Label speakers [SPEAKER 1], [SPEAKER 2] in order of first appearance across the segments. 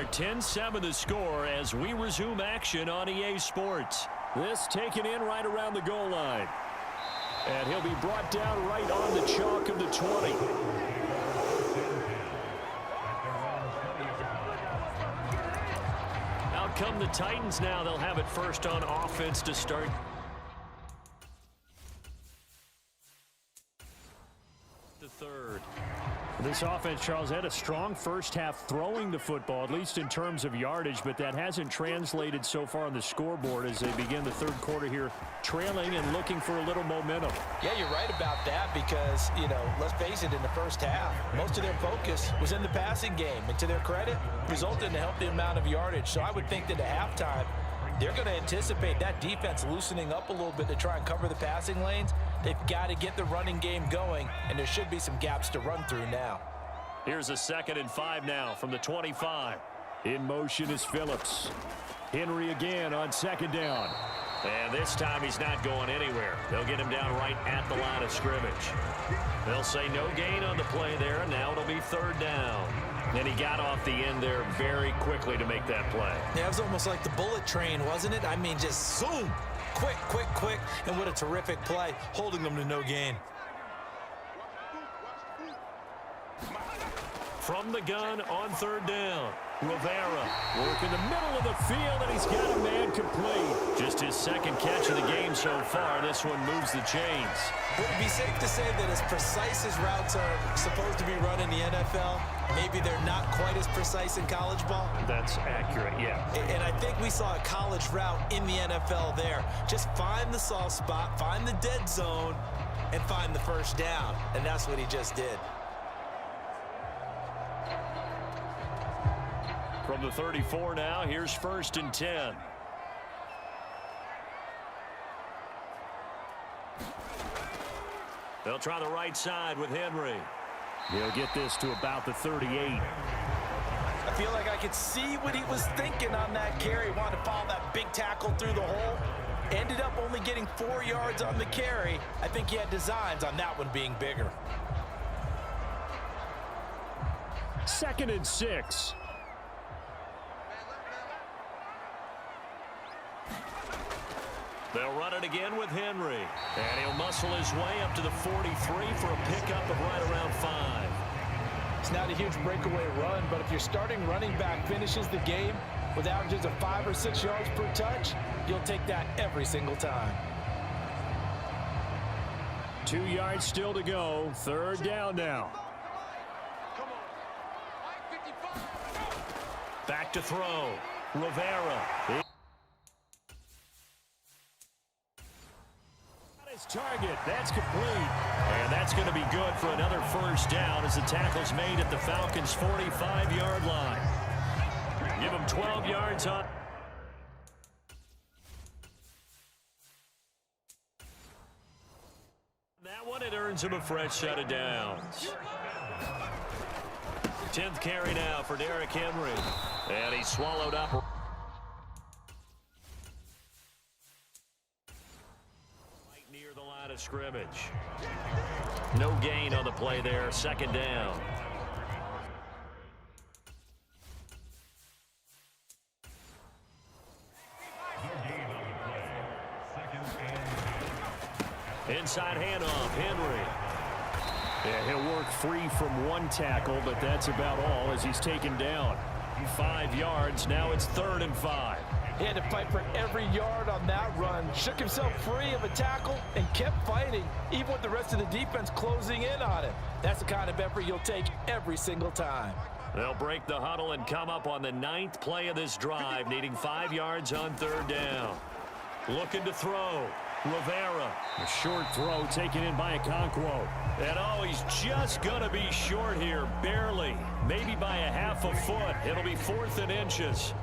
[SPEAKER 1] 10-7 the score as we resume action on EA Sports. This taken in right around the goal line. And he'll be brought down right on the chalk of the 20. Out come the Titans now. They'll have it first on offense to start. The third. This offense, Charles, had a strong first half throwing the football, at least in terms of yardage, but that hasn't translated so far on the scoreboard as they begin the third quarter here trailing and looking for a little momentum.
[SPEAKER 2] Yeah, you're right about that because, let's face it, in the first half, most of their focus was in the passing game. And to their credit, resulted in a healthy amount of yardage. So I would think that at halftime, they're going to anticipate that defense loosening up a little bit to try and cover the passing lanes. They've got to get the running game going, and there should be some gaps to run through now.
[SPEAKER 1] Here's a 2nd and 5 now from the 25. In motion is Phillips. Henry again on 2nd down. And this time he's not going anywhere. They'll get him down right at the line of scrimmage. They'll say no gain on the play there, and now it'll be 3rd down. And he got off the end there very quickly to make that play.
[SPEAKER 2] Yeah, it was almost like the bullet train, wasn't it? I mean, just zoom. Quick, quick, quick. And what a terrific play, holding them to no gain.
[SPEAKER 1] From the gun on 3rd down. Rivera work in the middle of the field, and he's got a man complete. Just his 2nd catch of the game so far. This one moves the chains.
[SPEAKER 2] Would it be safe to say that as precise as routes are supposed to be run in the NFL, maybe they're not quite as precise in college ball?
[SPEAKER 1] That's accurate, yeah.
[SPEAKER 2] And I think we saw a college route in the NFL there. Just find the soft spot, find the dead zone, and find the first down. And that's what he just did.
[SPEAKER 1] From the 34 now, here's 1st and 10. They'll try the right side with Henry. He'll get this to about the 38.
[SPEAKER 2] I feel like I could see what he was thinking on that carry. Wanted to follow that big tackle through the hole. Ended up only getting 4 yards on the carry. I think he had designs on that one being bigger.
[SPEAKER 1] 2nd and 6. They'll run it again with Henry. And he'll muscle his way up to the 43 for a pickup of right around 5.
[SPEAKER 2] It's not a huge breakaway run, but if your starting running back finishes the game with averages of 5 or 6 yards per touch, you'll take that every single time.
[SPEAKER 1] 2 yards still to go. 3rd down now. Back to throw. Rivera. His target. That's complete. And that's going to be good for another 1st down as the tackle's made at the Falcons' 45-yard line. Give him 12 yards on. That one, it earns him a fresh set of downs. 10th carry now for Derrick Henry. And he's swallowed up. Of scrimmage. No gain on the play there. 2nd down. Inside handoff. Henry. Yeah, he'll work free from one tackle, but that's about all as he's taken down. 5 yards. Now it's 3rd and 5.
[SPEAKER 2] He had to fight for every yard on that run. Shook himself free of a tackle and kept fighting, even with the rest of the defense closing in on him. That's the kind of effort you'll take every single time.
[SPEAKER 1] They'll break the huddle and come up on the 9th play of this drive, needing 5 yards on 3rd down. Looking to throw. Rivera. A short throw taken in by Okonkwo. And oh, he's just going to be short here, barely. Maybe by a half a foot. It'll be 4th and inches.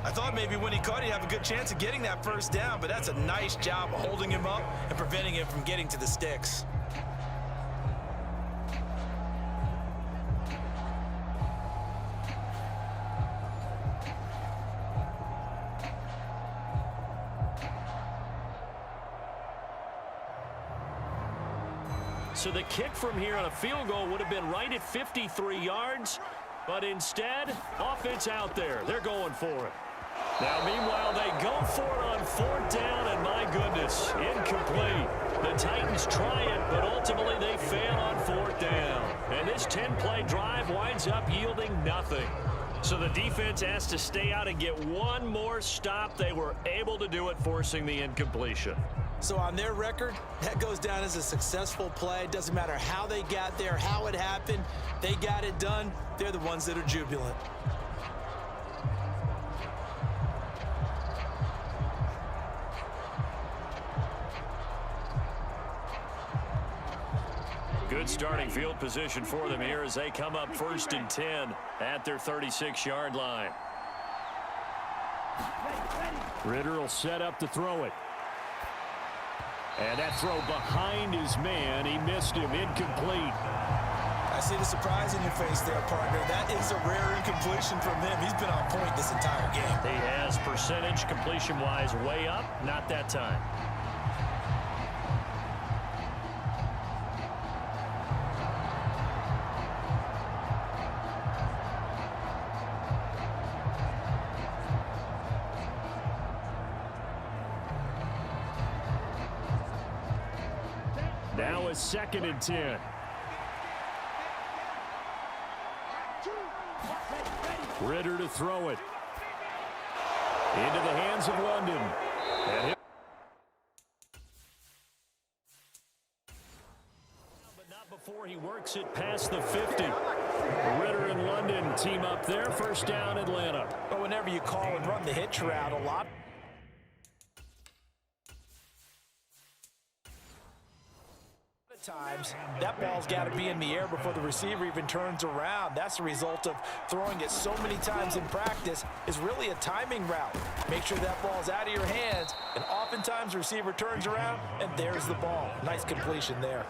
[SPEAKER 2] I thought maybe when he caught, he'd have a good chance of getting that 1st down, but that's a nice job of holding him up and preventing him from getting to the sticks. So the kick from here on a field goal would have been right at 53 yards.
[SPEAKER 1] But instead, offense out there. They're going for it. Now, meanwhile, they go for it on 4th down, and my goodness, incomplete. The Titans try it, but ultimately they fail on 4th down. And this 10-play drive winds up yielding nothing. So the defense has to stay out and get one more stop. They were able to do it, forcing the incompletion.
[SPEAKER 2] So on their record, that goes down as a successful play. Doesn't matter how they got there, how it happened. They got it done. They're the ones that are jubilant.
[SPEAKER 1] Good starting field position for them here as they come up 1st and 10 at their 36-yard line. Ritter will set up to throw it. And that throw behind his man. He missed him. Incomplete.
[SPEAKER 2] I see the surprise in your face there, partner. That is a rare incompletion from him. He's been on point this entire game.
[SPEAKER 1] He has percentage completion-wise way up. Not that time. Now it's 2nd and 10. Ritter to throw it. Into the hands of London. But not before he works it past the 50. Ritter and London team up there. 1st down, Atlanta.
[SPEAKER 2] But whenever you call and run the hitch route, a lot times that ball's got to be in the air before the receiver even turns around. That's the result of throwing it so many times in practice. Is really a timing route. Make sure that ball's out of your hands, and oftentimes the receiver turns around and there's the ball. Nice completion there.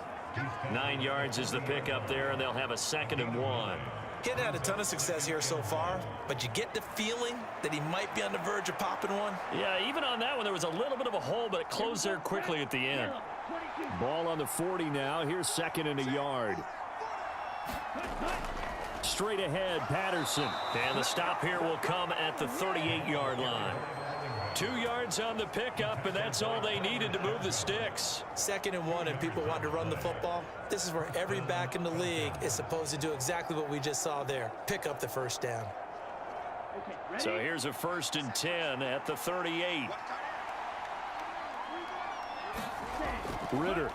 [SPEAKER 1] 9 yards is the pickup there, and they'll have a 2nd and 1.
[SPEAKER 2] Getting had a ton of success here so far, but you get the feeling that he might be on the verge of popping one.
[SPEAKER 1] Yeah, even on that one there was a little bit of a hole, but it closed there quickly at the end. Ball on the 40 now. Here's 2nd and a yard. Straight ahead, Patterson. And the stop here will come at the 38-yard line. 2 yards on the pickup, and that's all they needed to move the sticks.
[SPEAKER 2] 2nd and 1, and people want to run the football. This is where every back in the league is supposed to do exactly what we just saw there. Pick up the 1st down.
[SPEAKER 1] So here's a 1st and 10 at the 38. Ritter.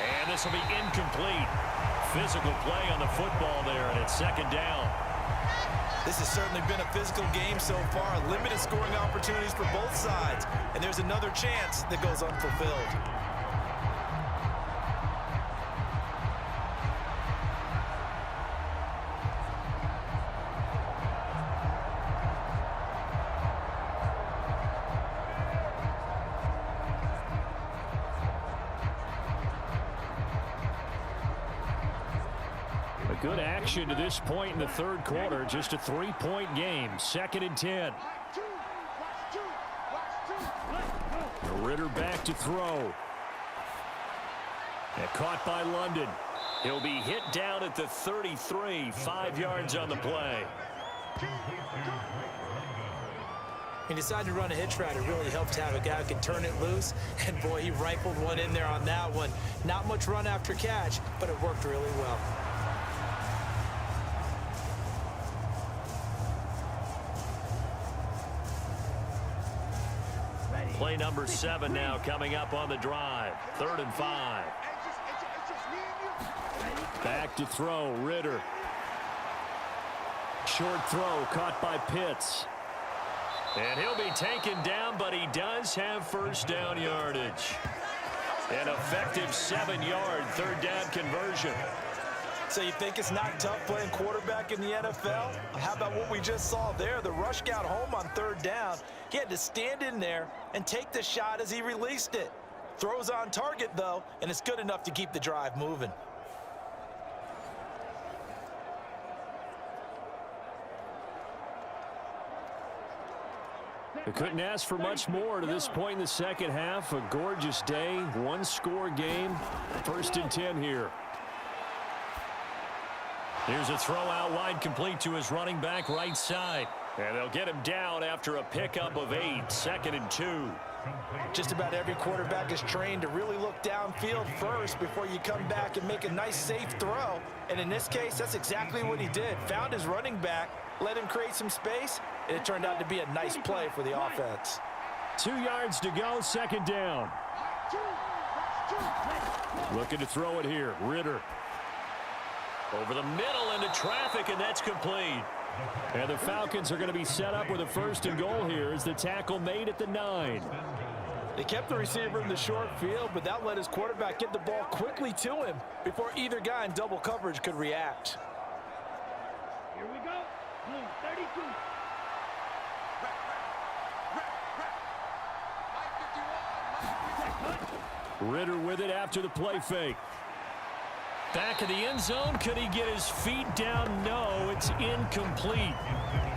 [SPEAKER 1] And this will be incomplete. Physical play on the football there, and it's 2nd down.
[SPEAKER 2] This has certainly been a physical game so far. Limited scoring opportunities for both sides. And there's another chance that goes unfulfilled.
[SPEAKER 1] Good action to this point in the 3rd quarter. Just a 3-point game. 2nd and 10. Ritter back to throw. And caught by London. He'll be hit down at the 33. 5 yards on the play.
[SPEAKER 2] He decided to run a hitch route. It really helped to have a guy who can turn it loose. And boy, he rifled one in there on that one. Not much run after catch, but it worked really well.
[SPEAKER 1] Play number 7 now coming up on the drive. 3rd and 5. Back to throw, Ritter. Short throw caught by Pitts. And he'll be taken down, but he does have 1st down yardage. An effective 7-yard 3rd down conversion.
[SPEAKER 2] So you think it's not tough playing quarterback in the NFL? How about what we just saw there? The rush got home on 3rd down. He had to stand in there and take the shot as he released it. Throws on target, though, and it's good enough to keep the drive moving.
[SPEAKER 1] They couldn't ask for much more to this point in the 2nd half. A gorgeous day, 1-score game. 1st and 10 here. Here's a throw out wide, complete to his running back right side. And they'll get him down after a pickup of 8, 2nd and 2.
[SPEAKER 2] Just about every quarterback is trained to really look downfield first before you come back and make a nice, safe throw. And in this case, that's exactly what he did. Found his running back, let him create some space, and it turned out to be a nice play for the offense.
[SPEAKER 1] 2 yards to go, 2nd down. Looking to throw it here, Ritter. Over the middle into traffic, and that's complete. And the Falcons are going to be set up with a 1st and goal here as the tackle made at the 9.
[SPEAKER 2] They kept the receiver in the short field, but that let his quarterback get the ball quickly to him before either guy in double coverage could react.
[SPEAKER 3] Here we go. 32.
[SPEAKER 1] Ritter with it after the play fake. Back of the end zone. Could he get his feet down? No, it's incomplete.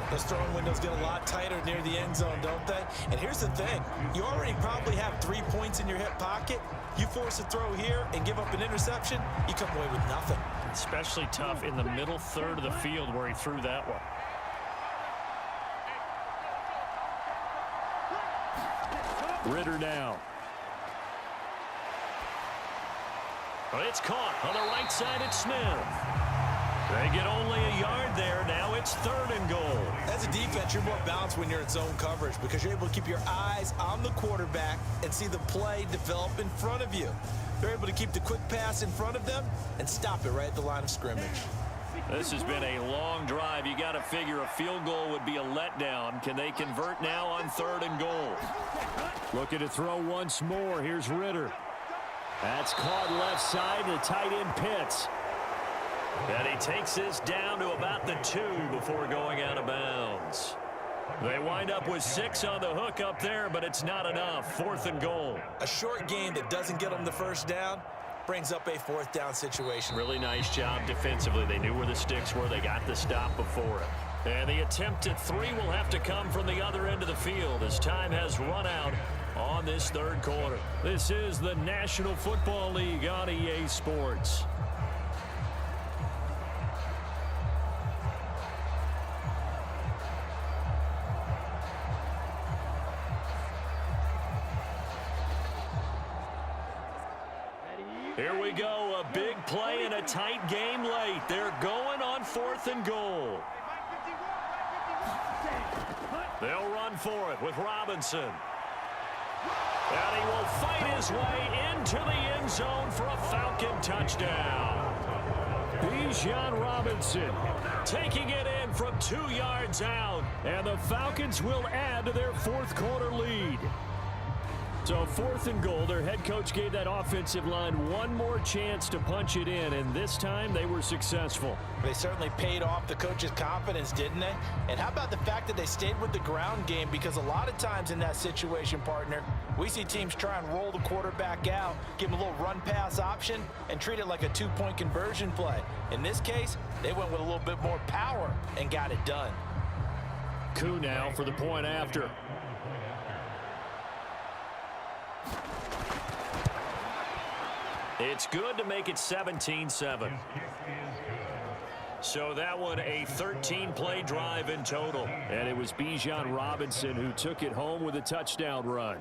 [SPEAKER 2] Those throwing windows get a lot tighter near the end zone, don't they? And here's the thing. You already probably have 3 points in your hip pocket. You force a throw here and give up an interception, you come away with nothing.
[SPEAKER 1] Especially tough in the middle third of the field where he threw that one. Ritter now. Well, it's caught on the right side at Smith. They get only a yard there. Now it's 3rd and goal.
[SPEAKER 2] As a defense, you're more balanced when you're in zone coverage because you're able to keep your eyes on the quarterback and see the play develop in front of you. They're able to keep the quick pass in front of them and stop it right at the line of scrimmage.
[SPEAKER 1] This has been a long drive. You got to figure a field goal would be a letdown. Can they convert now on 3rd and goal? Looking to throw once more. Here's Ritter. That's caught left side. The tight end Pitts. And he takes this down to about the 2 before going out of bounds. They wind up with 6 on the hook up there, but it's not enough. 4th and goal.
[SPEAKER 2] A short game that doesn't get them the first down brings up a 4th down situation.
[SPEAKER 1] Really nice job defensively. They knew where the sticks were. They got the stop before it. And the attempt at 3 will have to come from the other end of the field as time has run out on this 3rd quarter. This is the National Football League on EA Sports. Here we go, a big play in a tight game late. They're going on 4th and goal. They'll run for it with Robinson. And he will fight his way into the end zone for a Falcon touchdown. Bijan Robinson taking it in from 2 yards out. And the Falcons will add to their 4th quarter lead. So 4th and goal, their head coach gave that offensive line one more chance to punch it in, and this time they were successful.
[SPEAKER 2] They certainly paid off the coach's confidence, didn't they? And how about the fact that they stayed with the ground game? Because a lot of times in that situation, partner, we see teams try and roll the quarterback out, give him a little run-pass option, and treat it like a 2-point conversion play. In this case, they went with a little bit more power and got it done.
[SPEAKER 1] Coup now for the point after. It's good to make it 17-7. So that one a 13-play drive in total. And it was Bijan Robinson who took it home with a touchdown run.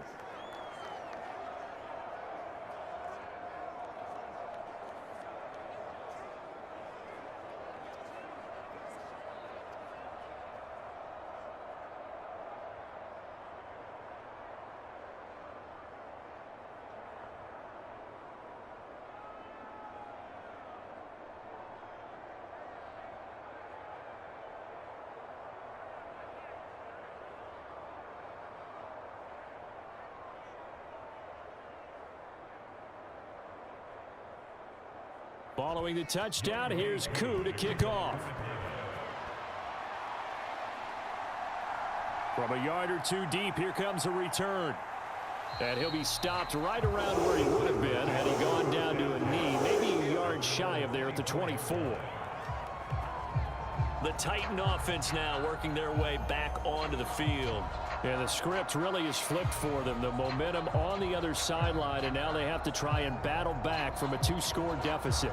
[SPEAKER 1] Following the touchdown, here's Koo to kick off. From a yard or 2 deep, here comes a return. And he'll be stopped right around where he would have been had he gone down to a knee, maybe a yard shy of there at the 24. The Titan offense now working their way back onto the field. And the script really is flipped for them. The momentum on the other sideline, and now they have to try and battle back from a 2-score deficit.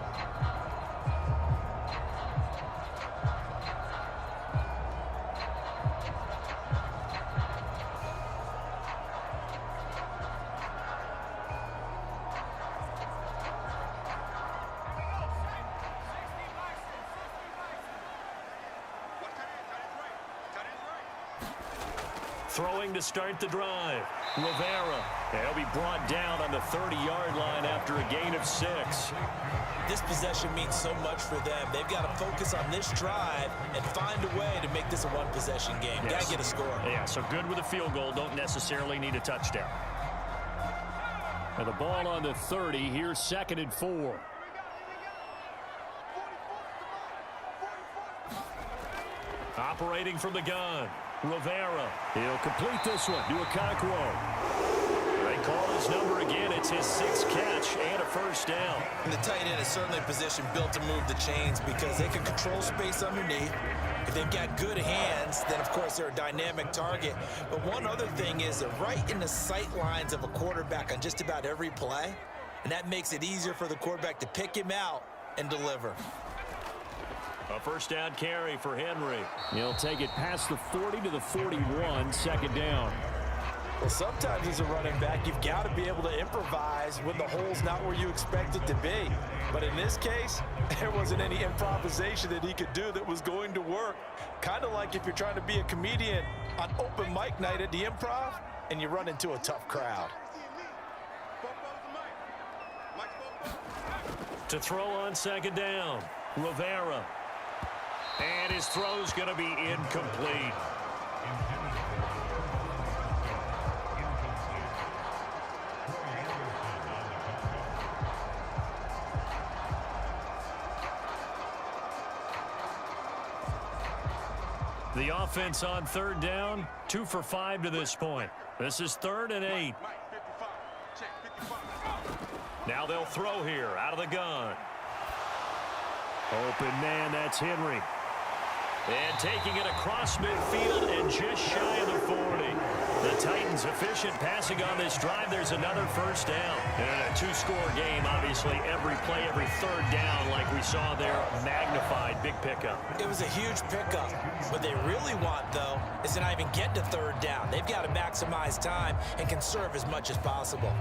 [SPEAKER 1] Throwing to start the drive. Rivera. He'll be brought down on the 30-yard line after a gain of 6.
[SPEAKER 2] This possession means so much for them. They've got to focus on this drive and find a way to make this a one-possession game.
[SPEAKER 1] Yes.
[SPEAKER 2] Got to get a score.
[SPEAKER 1] Yeah, so good with a field goal. Don't necessarily need a touchdown. And the ball on the 30. Here's 2nd and 4. Operating from the gun. Rivera. He'll complete this one to Okonkwo. They call his number again. It's his 6th catch and a first down.
[SPEAKER 2] And the tight end is certainly a position built to move the chains because they can control space underneath. If they've got good hands, then, of course, they're a dynamic target. But one other thing is they're right in the sight lines of a quarterback on just about every play, and that makes it easier for the quarterback to pick him out and deliver.
[SPEAKER 1] A first down carry for Henry. He'll take it past the 40 to the 41, 2nd down.
[SPEAKER 2] Well, sometimes as a running back, you've got to be able to improvise when the hole's not where you expect it to be. But in this case, there wasn't any improvisation that he could do that was going to work. Kind of like if you're trying to be a comedian on open mic night at the Improv and you run into a tough crowd.
[SPEAKER 1] To throw on 2nd down, Rivera. And his throw's going to be incomplete. The offense on 3rd down, 2 for 5 to this point. This is 3rd and 8. Now they'll throw here out of the gun. Open man, that's Henry. And taking it across midfield and just shy of the 40. The Titans efficient passing on this drive. There's another first down. And a 2-score game, obviously. Every play, every 3rd down, like we saw there, magnified. Big pickup.
[SPEAKER 2] It was a huge pickup. What they really want, though, is to not even get to 3rd down. They've got to maximize time and conserve as much as possible.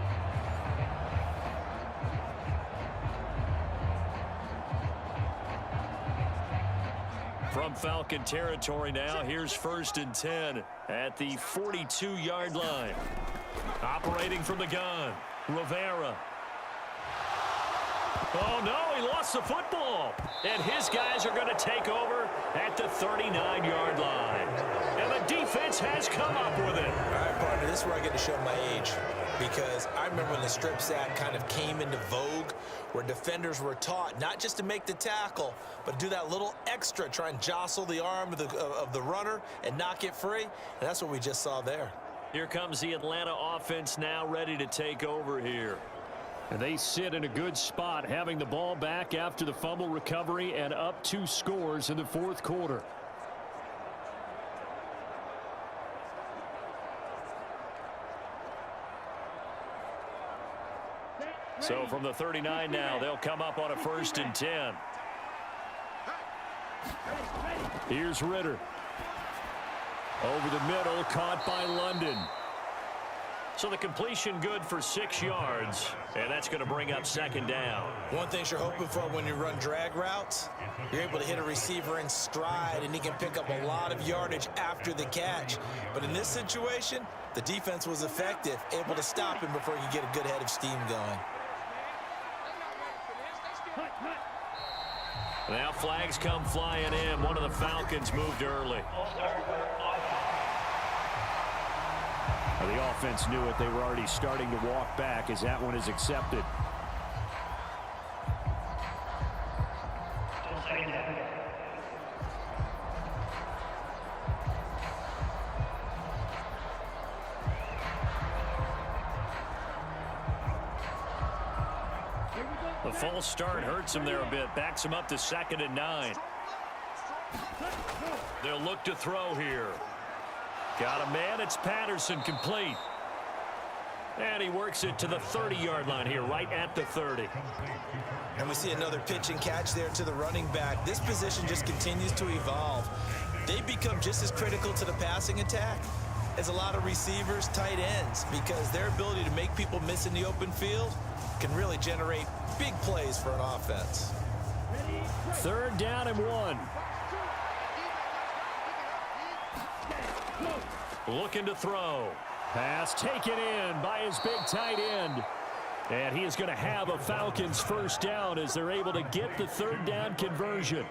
[SPEAKER 1] From Falcon territory now, here's 1st and 10 at the 42-yard line. Operating from the gun, Rivera. Oh, no, he lost the football. And his guys are going to take over at the 39-yard line. And the defense has come up with it.
[SPEAKER 2] All right, partner, this is where I get to show my age. Because I remember when the strip sack kind of came into vogue, where defenders were taught not just to make the tackle, but do that little extra, try and jostle the arm of the runner and knock it free. And that's what we just saw there.
[SPEAKER 1] Here comes the Atlanta offense now ready to take over here. And they sit in a good spot, having the ball back after the fumble recovery and up 2 scores in the 4th quarter. So from the 39 now, they'll come up on a 1st and 10. Here's Ritter. Over the middle, caught by London. So the completion good for 6 yards, and that's going to bring up 2nd down.
[SPEAKER 2] One thing you're hoping for when you run drag routes, you're able to hit a receiver in stride, and he can pick up a lot of yardage after the catch. But in this situation, the defense was effective, able to stop him before he could get a good head of steam going.
[SPEAKER 1] Now flags come flying in. One of the Falcons moved early. The offense knew it. They were already starting to walk back as that one is accepted. The false start hurts him there a bit. Backs him up to 2nd and 9. They'll look to throw here. Got a man. It's Patterson, complete. And he works it to the 30-yard line here, right at the 30.
[SPEAKER 2] And we see another pitch and catch there to the running back. This position just continues to evolve. They become just as critical to the passing attack as a lot of receivers, tight ends, because their ability to make people miss in the open field can really generate big plays for an offense.
[SPEAKER 1] 3rd down and 1. looking to throw. Pass taken in by his big tight end. And he is going to have a Falcons first down as they're able to get the third down conversion.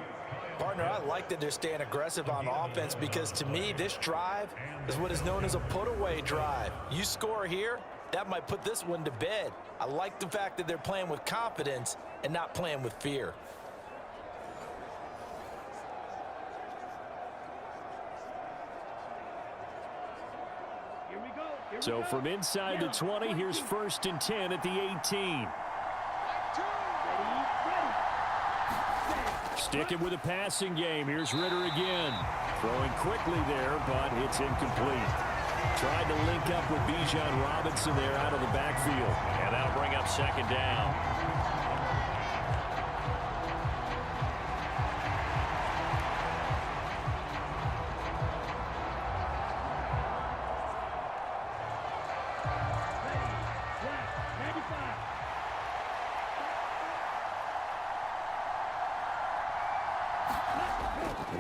[SPEAKER 2] Partner, I like that they're staying aggressive on offense because to me, this drive is what is known as a put-away drive. You score here, that might put this one to bed. I like the fact that they're playing with confidence and not playing with fear.
[SPEAKER 1] So from inside the 20, here's 1st and 10 at the 18. Sticking with a passing game. Here's Rivera again. Throwing quickly there, but it's incomplete. Tried to link up with Bijan Robinson there out of the backfield. And that'll bring up 2nd down.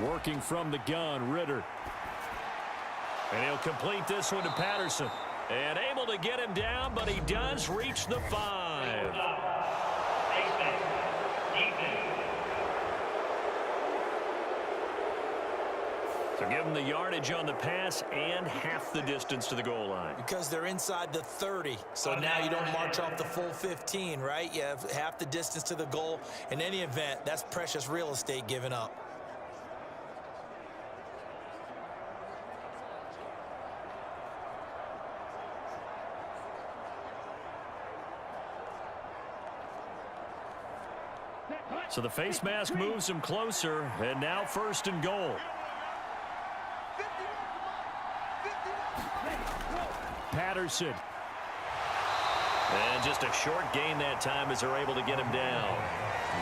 [SPEAKER 1] Working from the gun, Rivera. And he'll complete this one to Patterson. And able to get him down, but he does reach the 5. So give him the yardage on the pass and half the distance to the goal line.
[SPEAKER 2] Because they're inside the 30, so now you don't march off the full 15, right? You have half the distance to the goal. In any event, that's precious real estate given up.
[SPEAKER 1] So the face mask moves him closer, and now 1st and goal. Patterson. And just a short gain that time as they're able to get him down.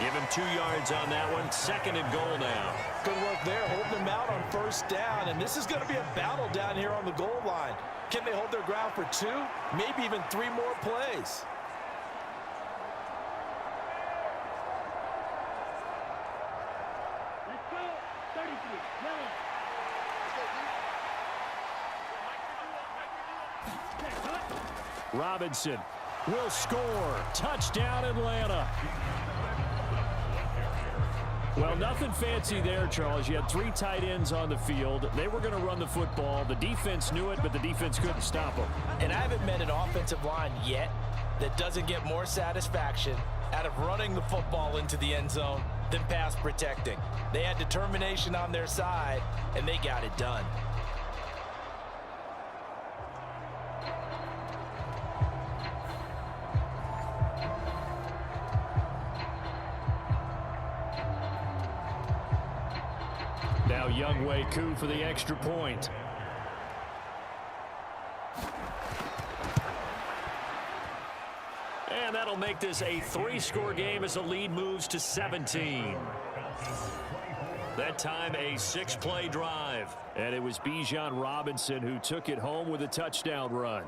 [SPEAKER 1] Give him 2 yards on that one. 2nd and goal now.
[SPEAKER 2] Good work there, holding them out on 1st down. And this is going to be a battle down here on the goal line. Can they hold their ground for 2, maybe even 3 more plays?
[SPEAKER 1] Robinson will score. Touchdown, Atlanta. Well, nothing fancy there, Charles. You had 3 tight ends on the field. They were going to run the football. The defense knew it, but the defense couldn't stop them.
[SPEAKER 2] And I haven't met an offensive line yet that doesn't get more satisfaction out of running the football into the end zone than pass protecting. They had determination on their side, and they got it done.
[SPEAKER 1] Now Younghoe Koo for the extra point. And that'll make this a 3-score game as the lead moves to 17. That time a 6-play drive. And it was Bijan Robinson who took it home with a touchdown run.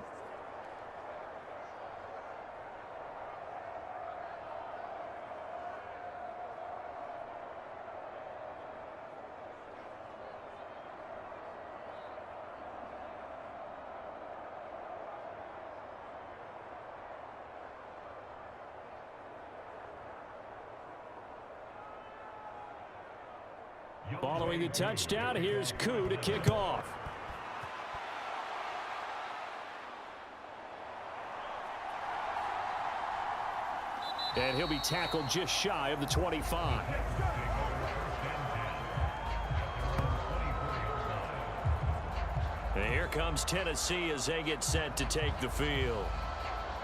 [SPEAKER 1] Following the touchdown, here's Koo to kick off. And he'll be tackled just shy of the 25. And here comes Tennessee as they get set to take the field.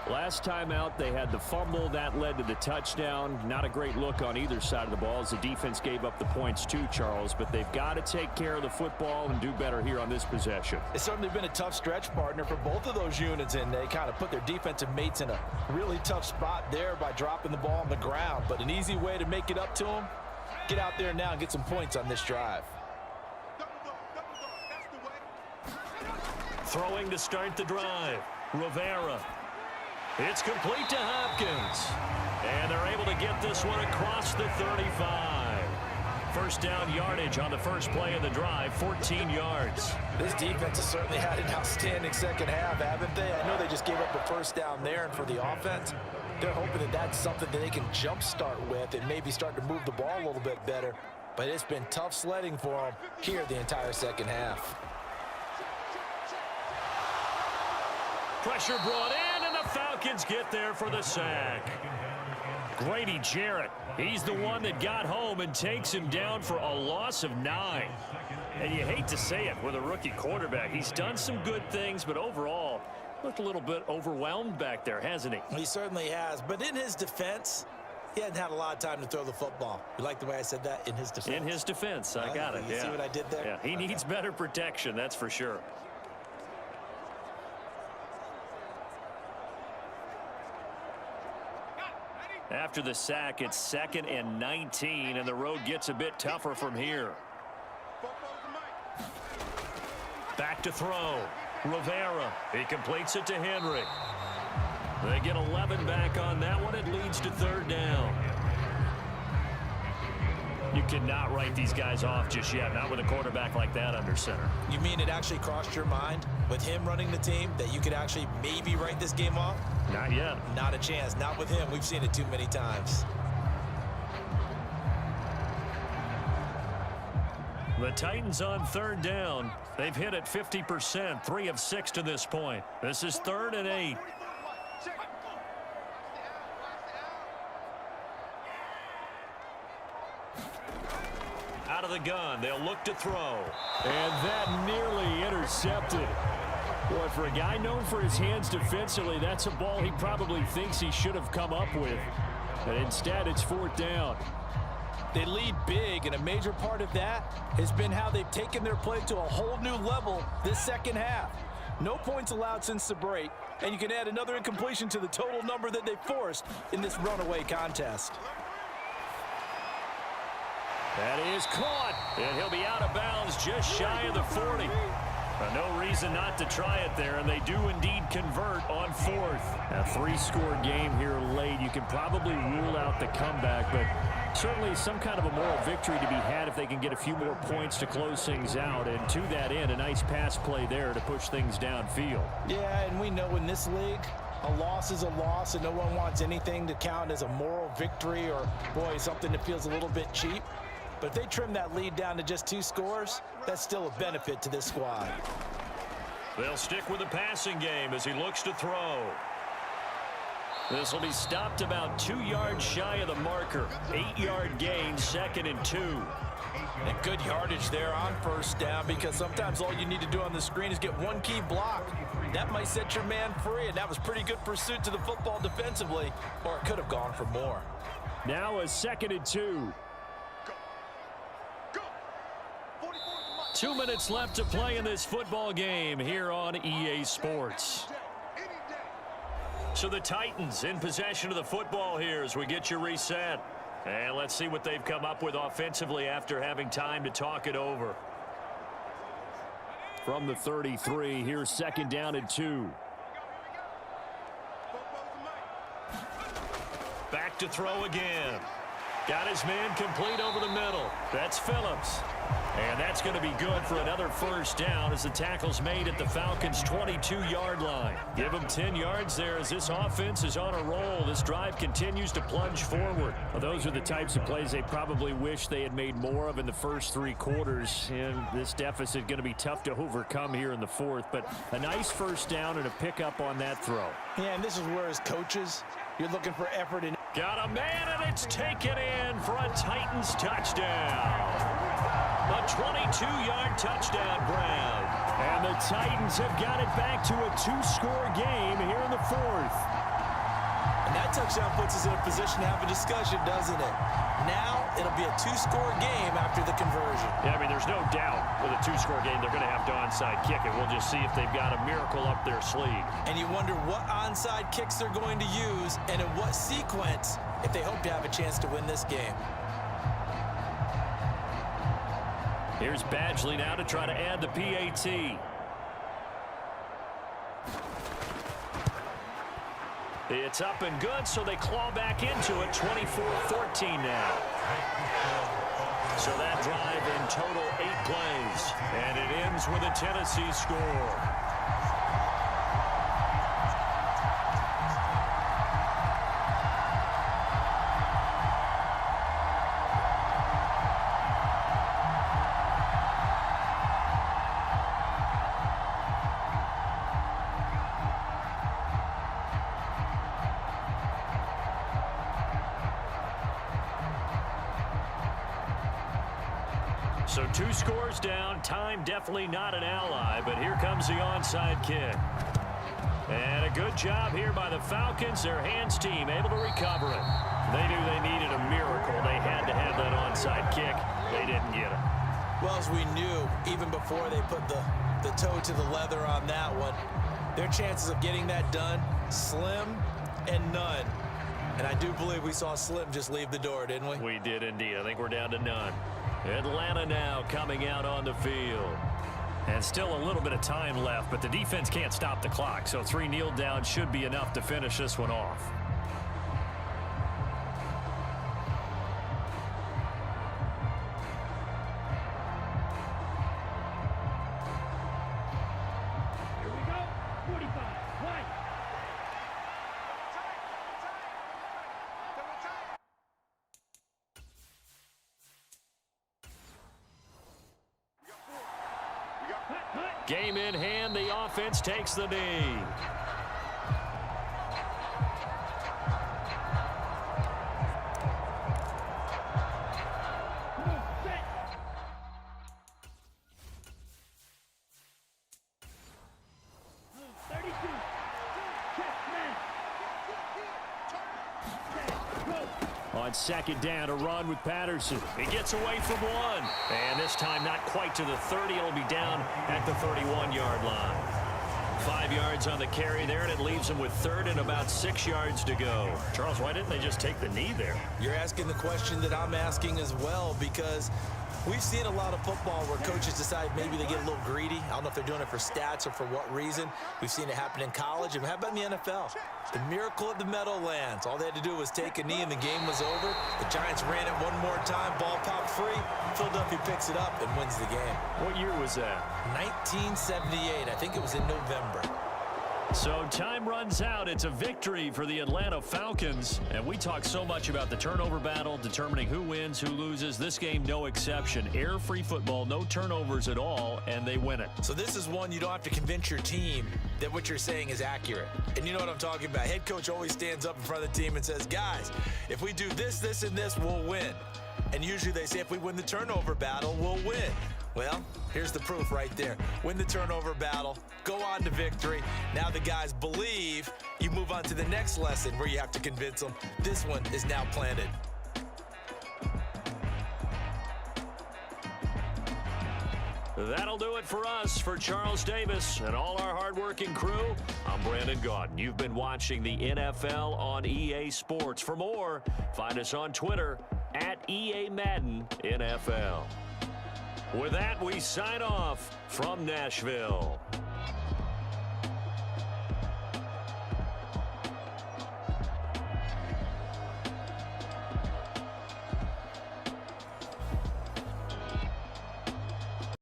[SPEAKER 1] Last time out, they had the fumble. That led to the touchdown. Not a great look on either side of the ball as the defense gave up the points too, Charles. But they've got to take care of the football and do better here on this possession.
[SPEAKER 2] It's certainly been a tough stretch, partner, for both of those units, and they kind of put their defensive mates in a really tough spot there by dropping the ball on the ground. But an easy way to make it up to them, get out there now and get some points on this drive.
[SPEAKER 1] Throwing to start the drive. Rivera. It's complete to Hopkins. And they're able to get this one across the 35. first down yardage on the first play of the drive, 14 yards.
[SPEAKER 2] This defense has certainly had an outstanding second half, haven't they? I know they just gave up the first down there, and for the offense, they're hoping that that's something that they can jumpstart with and maybe start to move the ball a little bit better. But it's been tough sledding for them here the entire second half.
[SPEAKER 1] Pressure brought in, and the Falcons get there for the sack. Grady Jarrett, he's the one that got home and takes him down for a loss of 9. And you hate to say it with a rookie quarterback. He's done some good things, but overall, looked a little bit overwhelmed back there, hasn't he?
[SPEAKER 2] He certainly has. But in his defense, he hadn't had a lot of time to throw the football. You like the way I said that? In his defense.
[SPEAKER 1] In his defense, I got it.
[SPEAKER 2] You see what I did there?
[SPEAKER 1] Yeah, he needs better protection, that's for sure. After the sack, it's 2nd and 19, and the road gets a bit tougher from here. Back to throw. Rivera. He completes it to Henry. They get 11 back on that one. It leads to 3rd down. You cannot write these guys off just yet, not with a quarterback like that under center.
[SPEAKER 2] You mean it actually crossed your mind with him running the team that you could actually maybe write this game off?
[SPEAKER 1] Not yet.
[SPEAKER 2] Not a chance. Not with him. We've seen it too many times.
[SPEAKER 1] The Titans on 3rd down. They've hit it 50%, 3 of 6 to this point. This is 3rd and 8. Out of the gun, they'll look to throw. And that nearly intercepted. Boy, for a guy known for his hands defensively, that's a ball he probably thinks he should have come up with. But instead, it's 4th down.
[SPEAKER 2] They lead big, and a major part of that has been how they've taken their play to a whole new level this second half. No points allowed since the break, and you can add another incompletion to the total number that they forced in this runaway contest.
[SPEAKER 1] That is caught, and he'll be out of bounds just shy of the 40. No reason not to try it there, and they do indeed convert on 4th. A 3-score game here late. You can probably rule out the comeback, but certainly some kind of a moral victory to be had if they can get a few more points to close things out. And to that end, a nice pass play there to push things downfield.
[SPEAKER 2] Yeah, and we know in this league, a loss is a loss, and no one wants anything to count as a moral victory or, boy, something that feels a little bit cheap. But if they trim that lead down to just 2 scores, that's still a benefit to this squad.
[SPEAKER 1] They'll stick with the passing game as he looks to throw. This will be stopped about 2 yards shy of the marker. 8-yard gain, 2nd and 2.
[SPEAKER 2] And good yardage there on 1st down, because sometimes all you need to do on the screen is get one key block. That might set your man free, and that was pretty good pursuit to the football defensively, or it could have gone for more.
[SPEAKER 1] Now a 2nd and 2. 2 minutes left to play in this football game here on EA Sports. So the Titans in possession of the football here as we get you reset. And let's see what they've come up with offensively after having time to talk it over. From the 33, here's 2nd down and 2. Back to throw again. Got his man complete over the middle. That's Phillips. And that's going to be good for another 1st down as the tackle's made at the Falcons' 22-yard line. Give them 10 yards there as this offense is on a roll. This drive continues to plunge forward. Well, those are the types of plays they probably wish they had made more of in the first 3 quarters. And this deficit going to be tough to overcome here in the 4th. But a nice 1st down and a pickup on that throw.
[SPEAKER 2] Yeah, and this is where as coaches, you're looking for effort.
[SPEAKER 1] Got a man, and it's taken in for a Titans touchdown. A 22-yard touchdown grab. And the Titans have got it back to a 2-score game here in the 4th.
[SPEAKER 2] And that touchdown puts us in a position to have a discussion, doesn't it? Now it'll be a 2-score game after the conversion.
[SPEAKER 1] Yeah, I mean, there's no doubt with a 2-score game they're going to have to onside kick it. We'll just see if they've got a miracle up their sleeve. And
[SPEAKER 2] you wonder what onside kicks they're going to use and in what sequence if they hope to have a chance to win this game.
[SPEAKER 1] Here's Badgley now to try to add the PAT. It's up and good, so they claw back into it. 24-14 now. So that drive in total 8 plays, and it ends with a Tennessee score. So 2 scores down. Time definitely not an ally, but here comes the onside kick. And a good job here by the Falcons. Their hands team able to recover it. They knew they needed a miracle. They had to have that onside kick. They didn't get it.
[SPEAKER 2] Well, as we knew, even before they put the toe to the leather on that one, their chances of getting that done, slim and none. And I do believe we saw Slim just leave the door, didn't we?
[SPEAKER 1] We did indeed. I think we're down to none. Atlanta now coming out on the field. And still a little bit of time left, but the defense can't stop the clock. So 3 kneel downs should be enough to finish this one off.
[SPEAKER 3] Here we go. 45. White.
[SPEAKER 1] Game in hand, the offense takes the knee.
[SPEAKER 3] Come on, set. Blue, 32. Check, man. Set, go.
[SPEAKER 1] On second down, a run with Patterson. He gets away from one. And this time not quite to the 30. It'll be down at the 31-yard line. 5 yards on the carry there, and it leaves him with 3rd and about 6 yards to go. Charles, why didn't they just take the knee there?
[SPEAKER 2] You're asking the question that I'm asking as well, because we've seen a lot of football where coaches decide maybe they get a little greedy. I don't know if they're doing it for stats or for what reason. We've seen it happen in college. And how about in the NFL? The miracle of the Meadowlands. All they had to do was take a knee and the game was over. The Giants ran it one more time. Ball popped free. Philadelphia picks it up and wins the game.
[SPEAKER 1] What year was that?
[SPEAKER 2] 1978. I think it was in November.
[SPEAKER 1] So time runs out. It's a victory for the Atlanta Falcons. And we talk so much about the turnover battle, determining who wins, who loses. This game, no exception. Air-free football, no turnovers at all, and they win it.
[SPEAKER 2] So this is one you don't have to convince your team that what you're saying is accurate. And you know what I'm talking about. Head coach always stands up in front of the team and says, guys, if we do this, this, and this, we'll win. And usually they say if we win the turnover battle, we'll win. Well, here's the proof right there. Win the turnover battle, go on to victory. Now the guys believe. You move on to the next lesson where you have to convince them. This one is now planted.
[SPEAKER 1] That'll do it for us. For Charles Davis and all our hardworking crew, I'm Brandon Gaudin. You've been watching the NFL on EA Sports. For more, find us on Twitter at EA Madden NFL. With that, we sign off from Nashville.